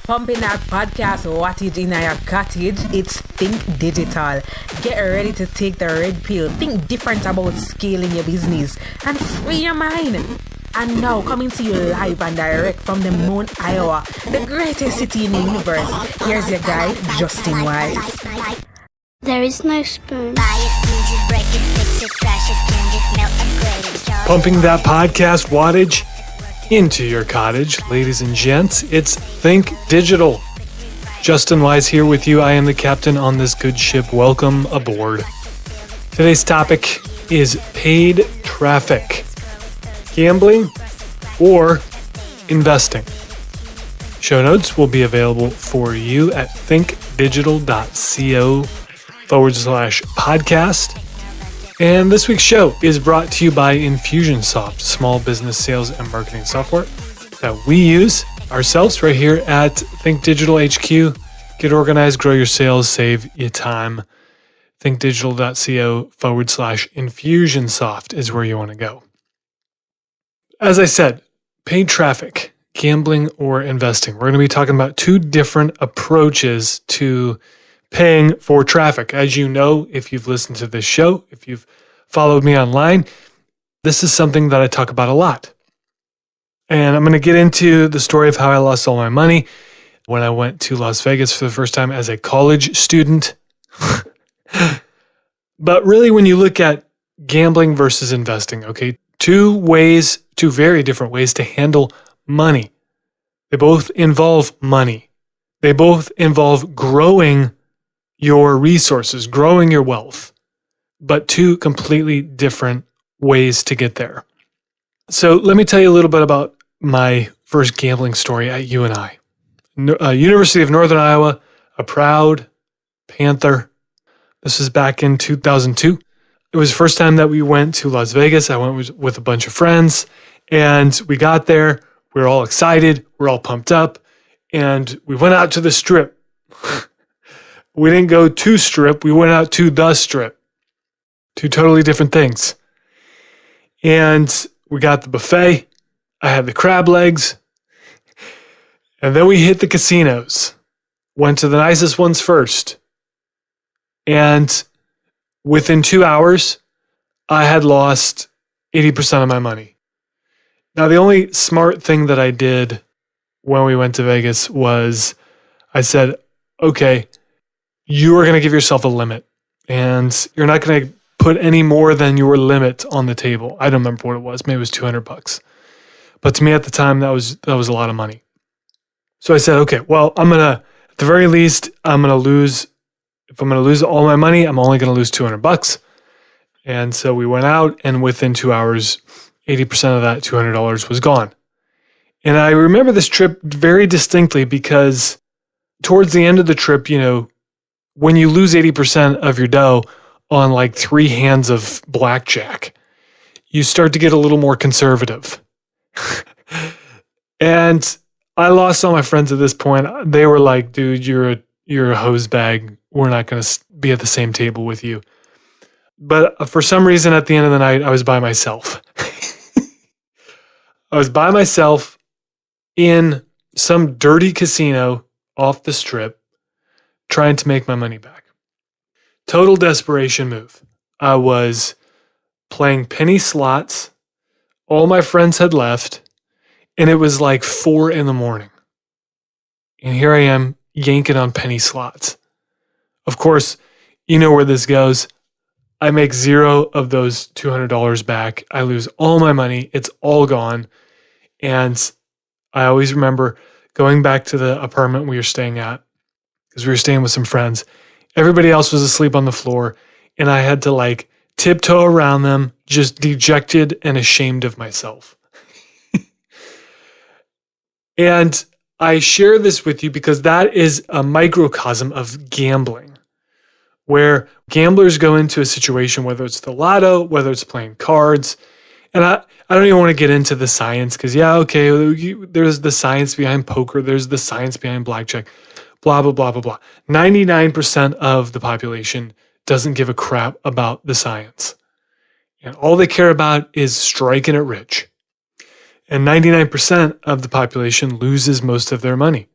Pumping that podcast wattage in your cottage, it's Think Digital. Get ready to take the red pill, think different about scaling your business, and free your mind. And now coming to you live and direct from the Moon, Iowa, the greatest city in the universe. Here's your guy, Justin Wise. There is no spoon. Pumping that podcast wattage into your cottage, ladies and gents. It's Think Digital. Justin Wise here with you. I am the captain on this good ship. Welcome aboard. Today's topic is paid traffic. Gambling or investing. Show notes will be available for you at thinkdigital.co/podcast. And this week's show is brought to you by Infusionsoft, small business sales and marketing software that we use ourselves right here at Think Digital HQ. Get organized, grow your sales, save you time. thinkdigital.co/Infusionsoft is where you want to go. As I said, paid traffic, gambling or investing. We're going to be talking about two different approaches to paying for traffic. As you know, if you've listened to this show, if you've followed me online, this is something that I talk about a lot. And I'm going to get into the story of how I lost all my money when I went to Las Vegas for the first time as a college student. But really, when you look at gambling versus investing, okay, two very different ways to handle money. They both involve money. They both involve growing your resources, growing your wealth, but two completely different ways to get there. So let me tell you a little bit about my first gambling story at UNI. University of Northern Iowa, a proud Panther. This was back in 2002. It was the first time that we went to Las Vegas. I went with a bunch of friends, and we got there. We were all excited. We were all pumped up, and we went out to the Strip. We didn't go to Strip. We went out to the Strip. Two totally different things. And we got the buffet. I had the crab legs. And then we hit the casinos. Went to the nicest ones first. And within 2 hours, I had lost 80% of my money. Now, the only smart thing that I did when we went to Vegas was I said, okay, you are going to give yourself a limit, and you're not going to put any more than your limit on the table. I don't remember what it was. Maybe it was $200. But to me at the time, that was a lot of money. So I said, okay, well, at the very least, if I'm going to lose all my money, I'm only going to lose $200. And so we went out, and within 2 hours, 80% of that $200 was gone. And I remember this trip very distinctly because towards the end of the trip, when you lose 80% of your dough on like 3 hands of blackjack, you start to get a little more conservative. And I lost all my friends at this point. They were like, dude, you're a hose bag. We're not going to be at the same table with you. But for some reason, at the end of the night, I was by myself. I was by myself in some dirty casino off the Strip, trying to make my money back. Total desperation move. I was playing penny slots. All my friends had left, and it was like 4 a.m. And here I am yanking on penny slots. Of course, you know where this goes. I make 0 of those $200 back. I lose all my money. It's all gone. And I always remember going back to the apartment we were staying at, because we were staying with some friends. Everybody else was asleep on the floor, and I had to tiptoe around them, just dejected and ashamed of myself. And I share this with you because that is a microcosm of gambling, where gamblers go into a situation, whether it's the lotto, whether it's playing cards. And I don't even want to get into the science because, there's the science behind poker. There's the science behind blackjack. Blah, blah, blah, blah, blah. 99% of the population doesn't give a crap about the science. And all they care about is striking it rich. And 99% of the population loses most of their money.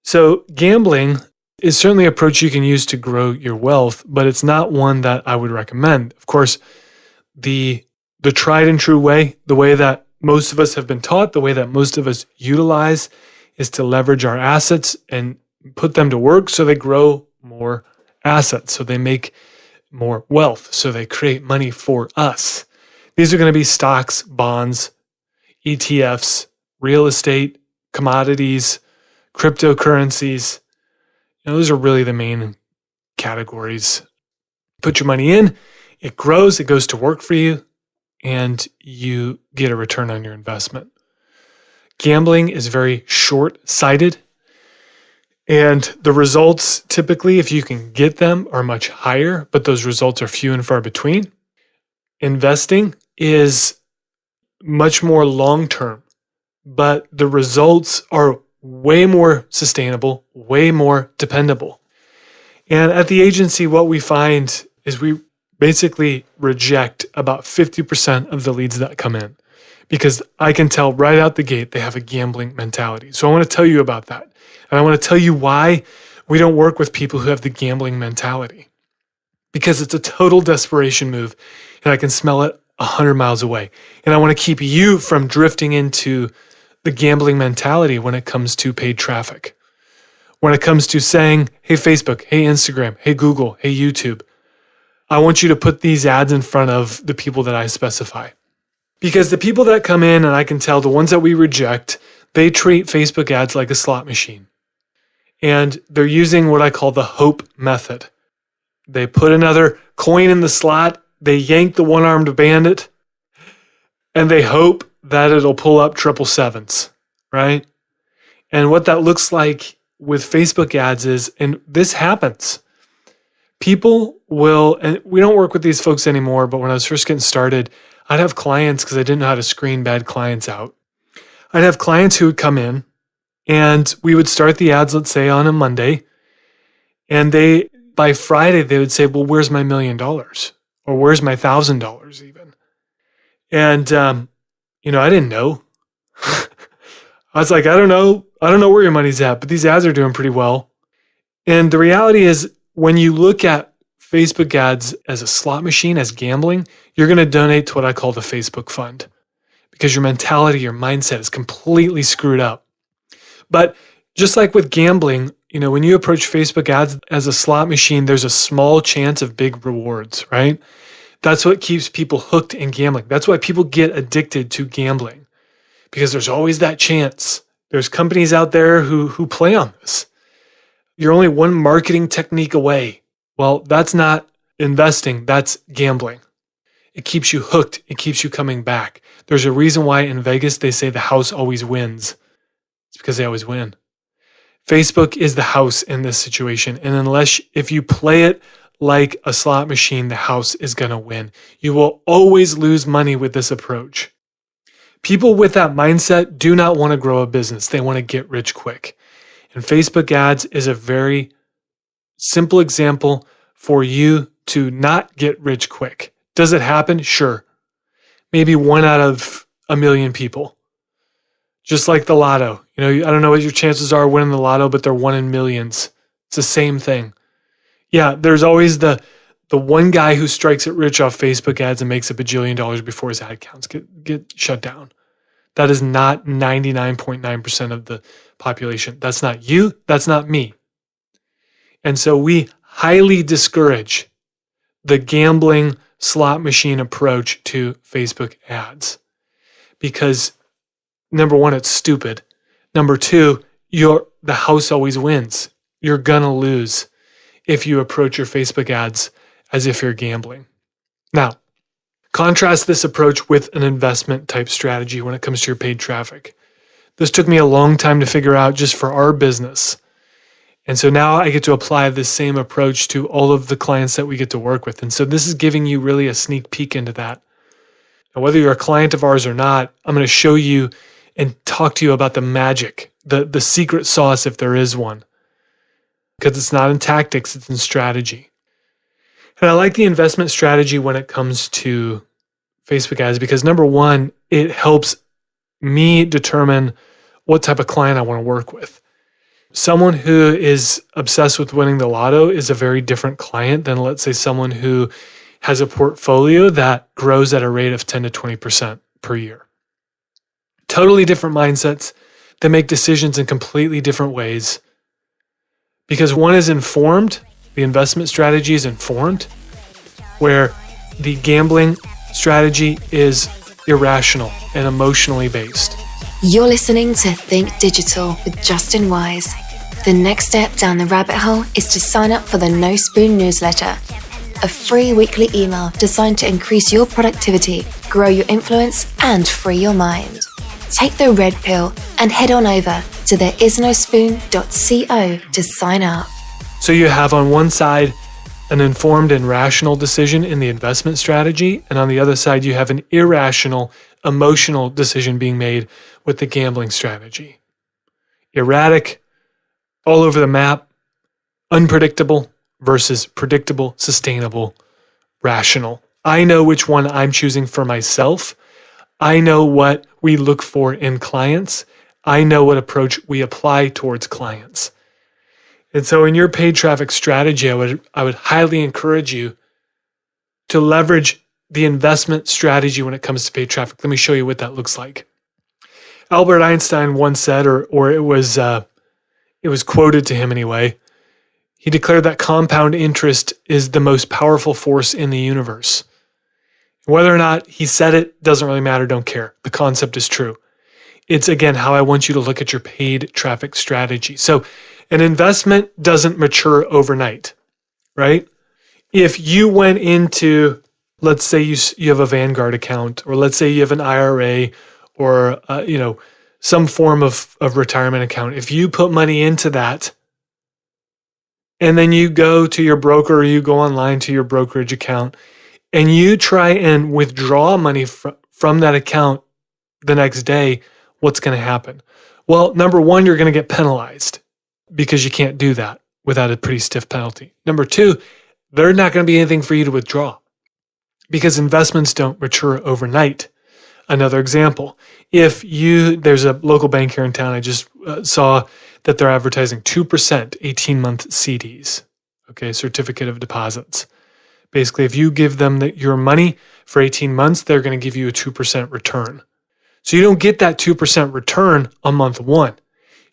So gambling is certainly an approach you can use to grow your wealth, but it's not one that I would recommend. Of course, the tried and true way, the way that most of us have been taught, the way that most of us utilize, is to leverage our assets and put them to work so they grow more assets, so they make more wealth, so they create money for us. These are going to be stocks, bonds, ETFs, real estate, commodities, cryptocurrencies. Those are really the main categories. Put your money in, it grows, it goes to work for you, and you get a return on your investment. Gambling is very short-sighted, and the results typically, if you can get them, are much higher, but those results are few and far between. Investing is much more long-term, but the results are way more sustainable, way more dependable. And at the agency, what we find is we basically reject about 50% of the leads that come in because I can tell right out the gate they have a gambling mentality. So I want to tell you about that. And I want to tell you why we don't work with people who have the gambling mentality. Because it's a total desperation move and I can smell it 100 miles away. And I want to keep you from drifting into the gambling mentality when it comes to paid traffic. When it comes to saying, hey, Facebook, hey, Instagram, hey, Google, hey, YouTube, I want you to put these ads in front of the people that I specify. Because the people that come in, and I can tell the ones that we reject, they treat Facebook ads like a slot machine. And they're using what I call the hope method. They put another coin in the slot, they yank the one-armed bandit, and they hope that it'll pull up 777s, right? And what that looks like with Facebook ads is, and this happens, people will, and we don't work with these folks anymore, but when I was first getting started, I'd have clients, because I didn't know how to screen bad clients out. I'd have clients who would come in and we would start the ads, let's say on a Monday, and by Friday, they would say, well, where's my $1 million? Or where's my $1,000 even? And, I didn't know. I was like, I don't know where your money's at, but these ads are doing pretty well. And the reality is, when you look at Facebook ads as a slot machine, as gambling, you're going to donate to what I call the Facebook fund because your mentality, your mindset is completely screwed up. But just like with gambling, when you approach Facebook ads as a slot machine, there's a small chance of big rewards, right? That's what keeps people hooked in gambling. That's why people get addicted to gambling because there's always that chance. There's companies out there who play on this. You're only one marketing technique away. Well, that's not investing, that's gambling. It keeps you hooked. It keeps you coming back. There's a reason why in Vegas they say the house always wins. It's because they always win. Facebook is the house in this situation. And if you play it like a slot machine, the house is going to win. You will always lose money with this approach. People with that mindset do not want to grow a business. They want to get rich quick. And Facebook ads is a very simple example for you to not get rich quick. Does it happen? Sure. Maybe 1 out of 1 million people. Just like the lotto. I don't know what your chances are winning the lotto, but they're 1 in millions. It's the same thing. Yeah, there's always the one guy who strikes it rich off Facebook ads and makes $1 bajillion before his ad counts get shut down. That is not 99.9% of the population. That's not you. That's not me. And so we highly discourage the gambling slot machine approach to Facebook ads because number one, it's stupid. Number two, the house always wins. You're gonna lose if you approach your Facebook ads as if you're gambling. Now, contrast this approach with an investment type strategy when it comes to your paid traffic. This took me a long time to figure out just for our business. And so now I get to apply this same approach to all of the clients that we get to work with. And so this is giving you really a sneak peek into that. Now, whether you're a client of ours or not, I'm going to show you and talk to you about the magic, the secret sauce, if there is one. Because it's not in tactics, it's in strategy. And I like the investment strategy when it comes to Facebook ads because number one, it helps me determine what type of client I want to work with. Someone who is obsessed with winning the lotto is a very different client than, let's say, someone who has a portfolio that grows at a rate of 10 to 20% per year. Totally different mindsets that make decisions in completely different ways. Because one is informed, the investment strategy is informed, where the gambling strategy is irrational and emotionally based. You're listening to Think Digital with Justin Wise. The next step down the rabbit hole is to sign up for the No Spoon newsletter, a free weekly email designed to increase your productivity, grow your influence, and free your mind. Take the red pill and head on over to thereisnospoon.co to sign up. So you have on one side an informed and rational decision in the investment strategy, and on the other side you have an irrational, emotional decision being made with the gambling strategy. Erratic, all over the map, unpredictable versus predictable, sustainable, rational. I know which one I'm choosing for myself. I know what we look for in clients. I know what approach we apply towards clients. And so in your paid traffic strategy, I would highly encourage you to leverage the investment strategy when it comes to paid traffic. Let me show you what that looks like. Albert Einstein once said, or it was quoted to him anyway, he declared that compound interest is the most powerful force in the universe. Whether or not he said it doesn't really matter, don't care. The concept is true. It's, again, how I want you to look at your paid traffic strategy. So an investment doesn't mature overnight, right? If you went into, let's say you have a Vanguard account, or let's say you have an IRA, or some form of retirement account. If you put money into that, and then you go to your broker, or you go online to your brokerage account, and you try and withdraw money from that account the next day, what's going to happen? Well, number one, you're going to get penalized because you can't do that without a pretty stiff penalty. Number two, there's not going to be anything for you to withdraw because investments don't mature overnight. Another example, there's a local bank here in town, I just saw that they're advertising 2% 18-month CDs, okay, certificate of deposits. Basically, if you give them your money for 18 months, they're going to give you a 2% return. So you don't get that 2% return on month 1.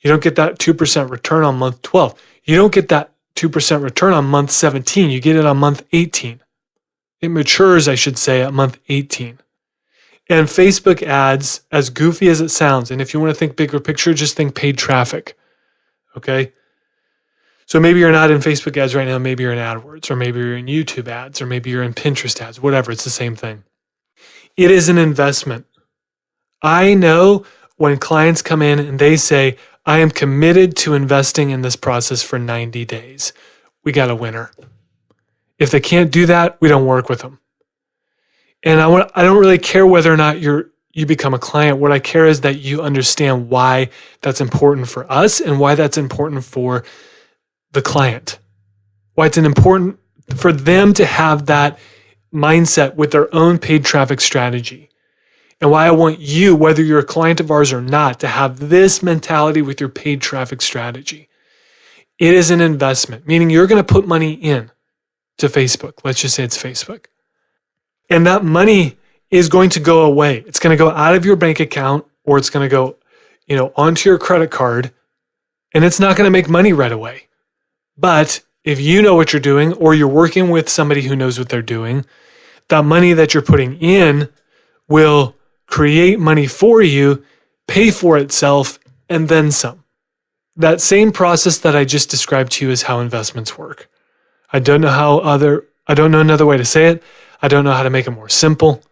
You don't get that 2% return on month 12. You don't get that 2% return on month 17. You get it on month 18. It matures, I should say, at month 18. And Facebook ads, as goofy as it sounds, and if you want to think bigger picture, just think paid traffic, okay? So maybe you're not in Facebook ads right now, maybe you're in AdWords, or maybe you're in YouTube ads, or maybe you're in Pinterest ads, whatever, it's the same thing. It is an investment. I know when clients come in and they say, I am committed to investing in this process for 90 days. We got a winner. If they can't do that, we don't work with them. And I don't really care whether or not you become a client. What I care is that you understand why that's important for us and why that's important for the client. Why it's important for them to have that mindset with their own paid traffic strategy. And why I want you, whether you're a client of ours or not, to have this mentality with your paid traffic strategy. It is an investment, meaning you're going to put money in to Facebook. Let's just say it's Facebook. And that money is going to go away. It's going to go out of your bank account, or it's going to go, onto your credit card, and it's not going to make money right away. But if you know what you're doing, or you're working with somebody who knows what they're doing, that money that you're putting in will create money for you, pay for itself, and then some. That same process that I just described to you is how investments work. I don't know another way to say it. I don't know how to make it more simple.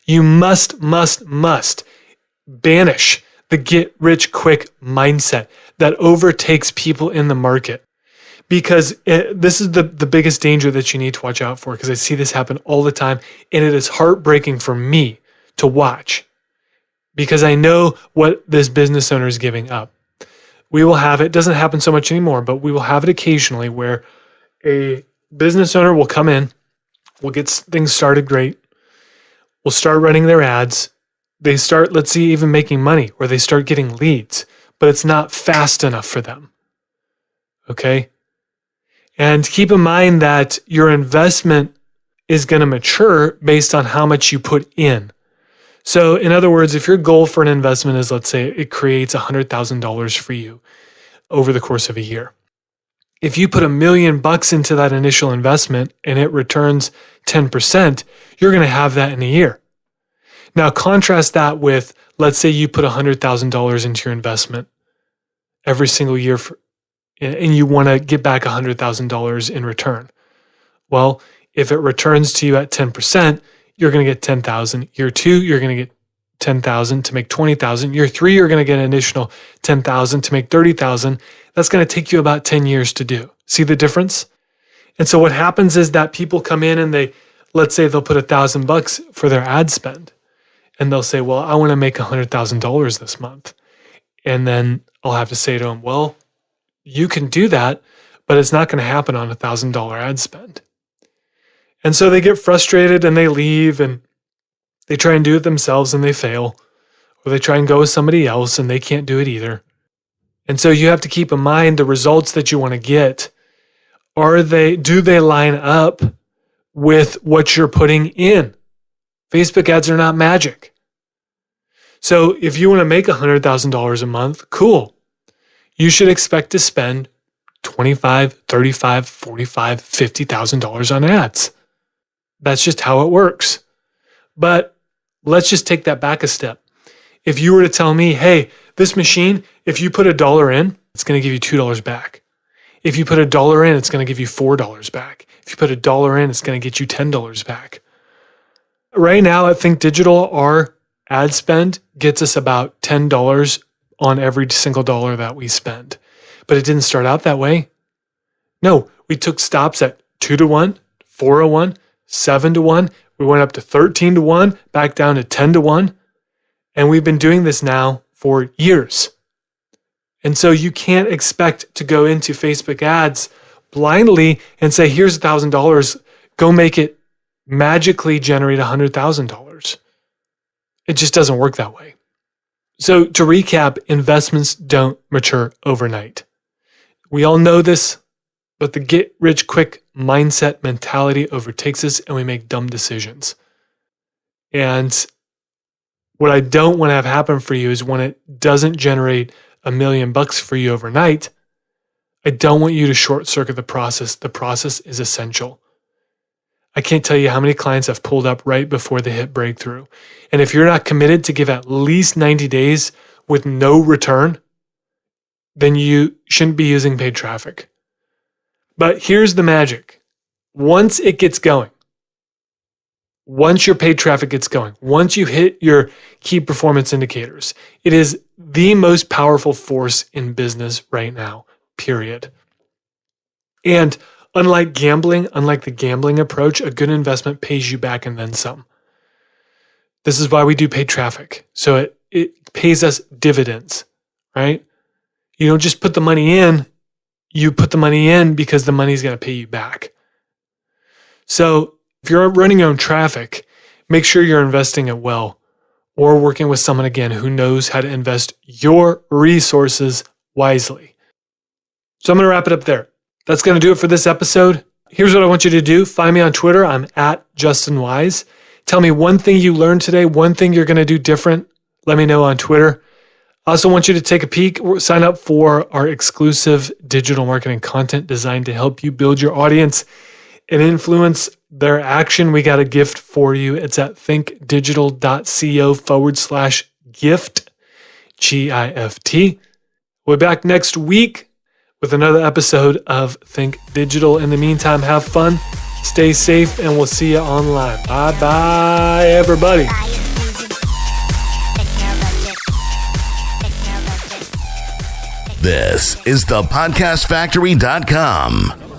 You must banish the get-rich-quick mindset that overtakes people in the market. Because this is the biggest danger that you need to watch out for, because I see this happen all the time, and it is heartbreaking for me to watch because I know what this business owner is giving up. We will have it doesn't happen so much anymore, but we will have it occasionally where a business owner will come in, will get things started great, will start running their ads, they start, let's see, even making money, or they start getting leads, but it's not fast enough for them. Okay? And keep in mind that your investment is going to mature based on how much you put in. So in other words, if your goal for an investment is, let's say, it creates $100,000 for you over the course of a year. If you put $1 million into that initial investment and it returns 10%, you're going to have that in a year. Now contrast that with, let's say you put $100,000 into your investment every single year and you want to get back $100,000 in return. Well, if it returns to you at 10%, you're going to get 10,000. Year 2, you're going to get 10,000 to make 20,000. Year 3, you're going to get an additional 10,000 to make 30,000. That's going to take you about 10 years to do. See the difference? And so what happens is that people come in and let's say they'll put $1,000 for their ad spend. And they'll say, well, I want to make $100,000 this month. And then I'll have to say to them, well, you can do that, but it's not going to happen on $1,000 ad spend. And so they get frustrated and they leave and they try and do it themselves and they fail. Or they try and go with somebody else and they can't do it either. And so you have to keep in mind the results that you want to get. Do they line up with what you're putting in? Facebook ads are not magic. So if you want to make $100,000 a month, cool. You should expect to spend $25,000, $35,000, $45,000, $50,000 on ads. That's just how it works. But let's just take that back a step. If you were to tell me, hey, this machine, if you put $1 in, it's going to give you $2 back. If you put $1 in, it's going to give you $4 back. If you put $1 in, it's going to get you $10 back. Right now at Think Digital, our ad spend gets us about $10 on every single dollar that we spend. But it didn't start out that way. No, we took stops at 2-to-1, 4-to-1, 7-to-1. We went up to 13-to-1, back down to 10-to-1. And we've been doing this now for years. And so you can't expect to go into Facebook ads blindly and say, here's $1,000, go make it magically generate $100,000. It just doesn't work that way. So to recap, investments don't mature overnight. We all know this, but the get-rich-quick mindset mentality overtakes us and we make dumb decisions. And what I don't want to have happen for you is when it doesn't generate $1 million for you overnight, I don't want you to short circuit the process. The process is essential. I can't tell you how many clients I've pulled up right before they hit breakthrough. And if you're not committed to give at least 90 days with no return, then you shouldn't be using paid traffic. But here's the magic. Once it gets going, once your paid traffic gets going, once you hit your key performance indicators, it is the most powerful force in business right now, period. And unlike the gambling approach, a good investment pays you back and then some. This is why we do paid traffic. So it pays us dividends, right? You don't just put the money in, you put the money in because the money is going to pay you back. So if you're running your own traffic, make sure you're investing it well or working with someone, again, who knows how to invest your resources wisely. So I'm going to wrap it up there. That's going to do it for this episode. Here's what I want you to do. Find me on Twitter. I'm at Justin Wise. Tell me one thing you learned today, one thing you're going to do different. Let me know on Twitter. I also want you to take a peek, sign up for our exclusive digital marketing content designed to help you build your audience and influence their action. We got a gift for you. It's at thinkdigital.co/gift, GIFT. We'll be back next week with another episode of Think Digital. In the meantime, have fun, stay safe, and we'll see you online. Bye-bye, everybody. This is thepodcastfactory.com.